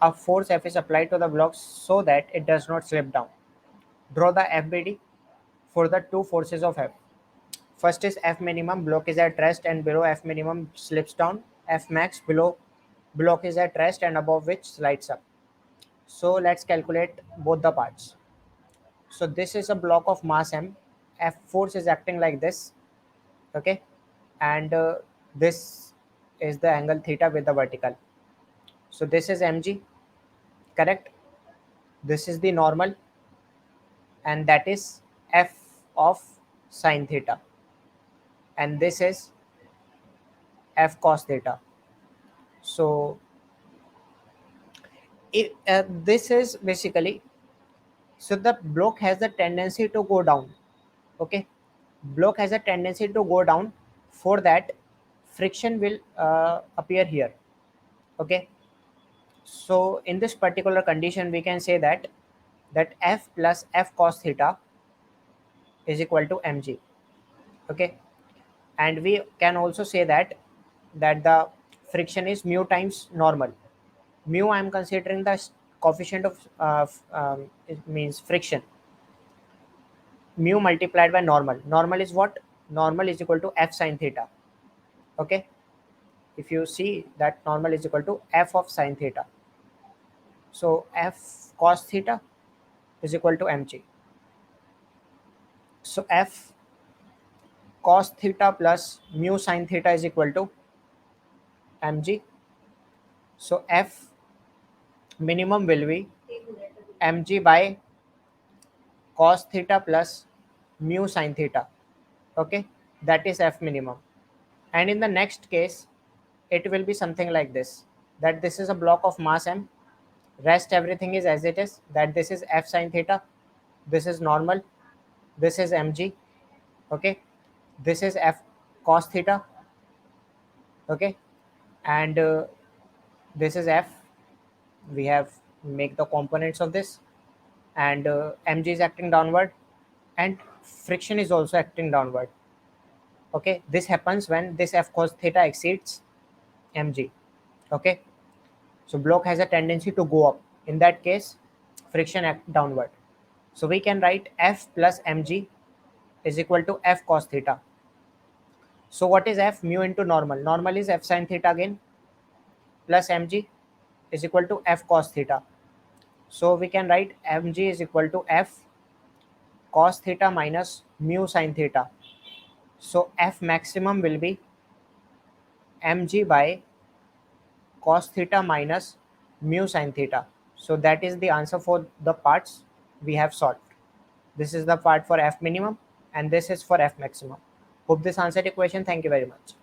A force F is applied to the block so that it does not slip down. Draw the FBD for the two forces of F. First is F minimum, block is at rest and below F minimum slips down. F max, below block is at rest and above which slides up. So let's calculate both the parts. So this is a block of mass M. F force is acting like this, okay, and this is the angle theta with the vertical. So this is mg, correct? This is the normal, and that is f of sine theta, and this is f cos theta. So this is basically, so the block has the tendency to go down, okay, block has a tendency to go down. For that, friction will appear here, okay. So in this particular condition we can say that f plus f cos theta is equal to mg, okay. And we can also say that the friction is mu times normal. Mu, I am considering the coefficient of it means friction. Mu multiplied by normal. Normal is what? Normal is equal to f sine theta, okay. If you see that normal is equal to f of sine theta, so f cos theta is equal to mg. So f cos theta plus mu sin theta is equal to mg. So f minimum will be mg by cos theta plus mu sin theta, okay. That is f minimum. And in the next case it will be something like this, that this is a block of mass m, rest everything is as it is, that this is f sin theta, this is normal, this is mg, okay, this is f cos theta, okay, and this is f. We have make the components of this, and mg is acting downward and friction is also acting downward, okay. This happens when this f cos theta exceeds mg, okay. So block has a tendency to go up. In that case, friction act downward. So we can write f plus mg is equal to f cos theta. So what is f? Mu into normal. Normal is f sin theta again, plus mg is equal to f cos theta. So we can write mg is equal to f cos theta minus mu sin theta. So f maximum will be mg by cos theta minus mu sin theta. So that is the answer for the parts we have solved. This is the part for f minimum and this is for f maximum. Hope this answered your question. Thank you very much.